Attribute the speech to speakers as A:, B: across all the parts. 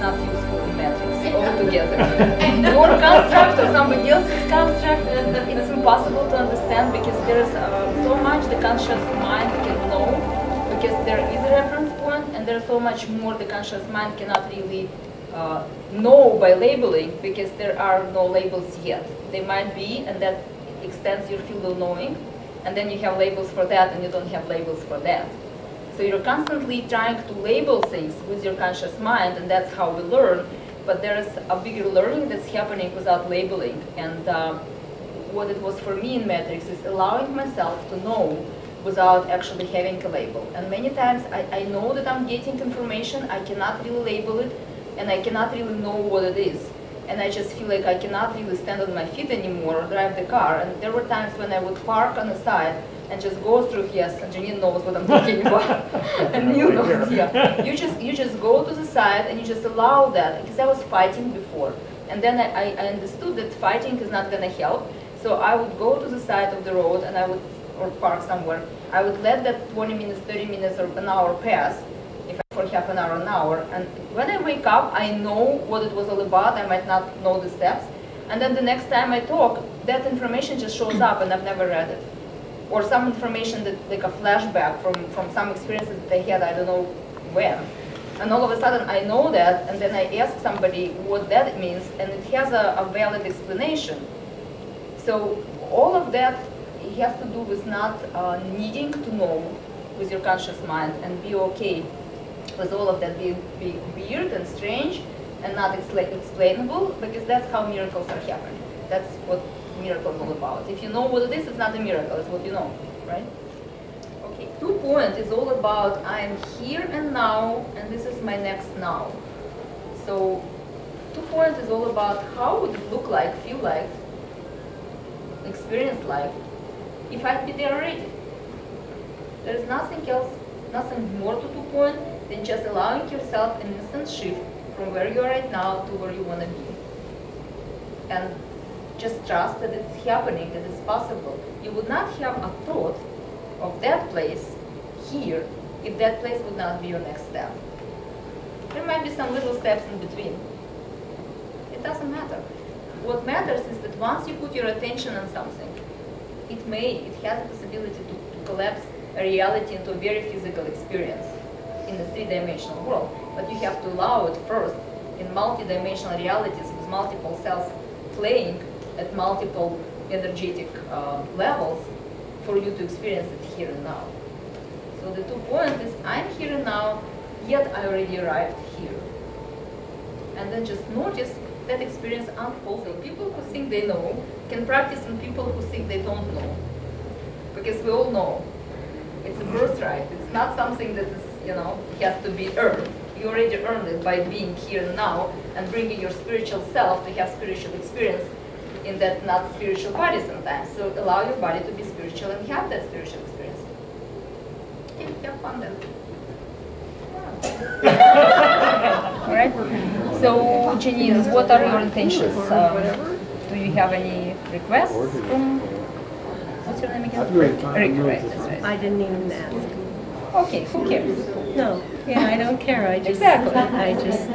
A: not useful in matrix altogether. Your construct or somebody else's construct, it's impossible to understand because there is so much the conscious mind can know, because there is a reference point, and there's so much more the conscious mind cannot really know by labeling, because there are no labels yet. They might be, and that extends your field of knowing, and then you have labels for that, and you don't have labels for that. So you're constantly trying to label things with your conscious mind, and that's how we learn. But there is a bigger learning that's happening without labeling. And what it was for me in Matrix is allowing myself to know without actually having a label. And many times I know that I'm getting information, I cannot really label it, and I cannot really know what it is. And I just feel like I cannot really stand on my feet anymore or drive the car. And there were times when I would park on the side and just go through, yes, and Janine knows what I'm talking about, and Neil knows, yeah. You just go to the side and you just allow that, because I was fighting before. And then I understood that fighting is not going to help. So I would go to the side of the road and I would, or park somewhere, I would let that 20 minutes, 30 minutes, or an hour pass, if I for half an hour. And when I wake up, I know what it was all about. I might not know the steps. And then the next time I talk, that information just shows up and I've never read it. Or some information that, like a flashback from some experiences that I had, I don't know when. And all of a sudden I know that, and then I ask somebody what that means, and it has a valid explanation. So all of that, it has to do with not needing to know with your conscious mind and be okay with all of that being weird and strange and not explainable, because that's how miracles are happening. That's what miracle is all about. If you know what it is, it's not a miracle, it's what you know, right? Okay, 2 point is all about I am here and now, and this is my next now. So 2 point is all about how would it look like, feel like, experience like, if I'd be there already. There is nothing else, nothing more to 2 point than just allowing yourself an instant shift from where you are right now to where you want to be. And just trust that it's happening, that it's possible. You would not have a thought of that place here if that place would not be your next step. There might be some little steps in between. It doesn't matter. What matters is that once you put your attention on something, it has the possibility to collapse a reality into a very physical experience in the 3-dimensional world. But you have to allow it first in multi-dimensional realities with multiple cells playing at multiple energetic levels for you to experience it here and now. So the 2 point is I'm here and now, yet I already arrived here. And then just notice that experience unfolding. People who think they know can practice on people who think they don't know. Because we all know. It's a birthright. It's not something that is, has to be earned. You already earned it by being here and now and bringing your spiritual self to have spiritual experience in that not spiritual body sometimes. So allow your body to be spiritual and have that spiritual experience. Okay, have fun then. All right. So, Janine, what are your intentions? Do you have any requests from? What's your name again? Rick, right? That's right.
B: I didn't even ask.
A: Okay, who cares?
B: No, yeah, I don't care. I just,
A: exactly.
B: I just.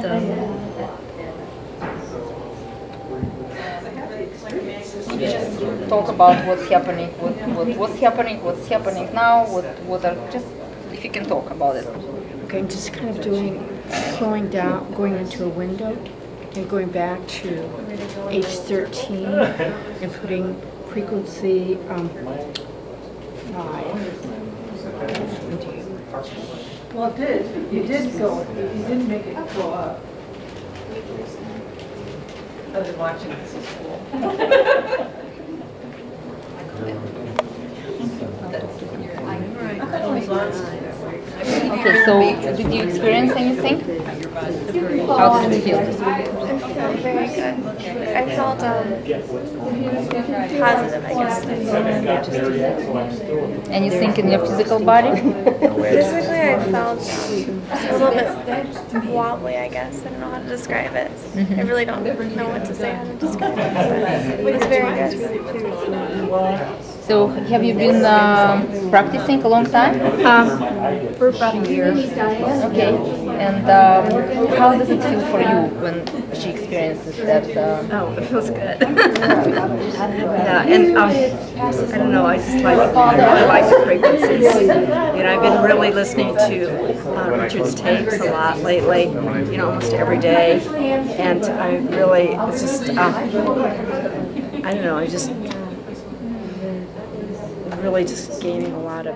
A: You just talk about what's happening, what's happening now, what are just if you can talk about it.
B: Okay, I'm just kind of slowing down, going into a window, and going back to age 13, and putting frequency 5.
C: Well, it did. You did go. You did make it go up. I've been watching this in school.
A: Okay, so did you experience anything? How did it feel?
D: I felt very good. I felt positive, I guess.
A: Anything in your physical body?
D: Physically, I felt a little bit wobbly, I guess. I don't know how to describe it. I really don't know what to say how to describe it, but it was very good.
A: So, have you been practicing a long time?
B: For about a year.
A: Okay. And how does it feel for you when she experiences that?
E: Oh, it feels good. Yeah, and I don't know, I really like the frequencies. You know, I've been really listening to Richard's tapes a lot lately, you know, almost every day. And I really, it's just, I don't know, I just really just gaining a lot of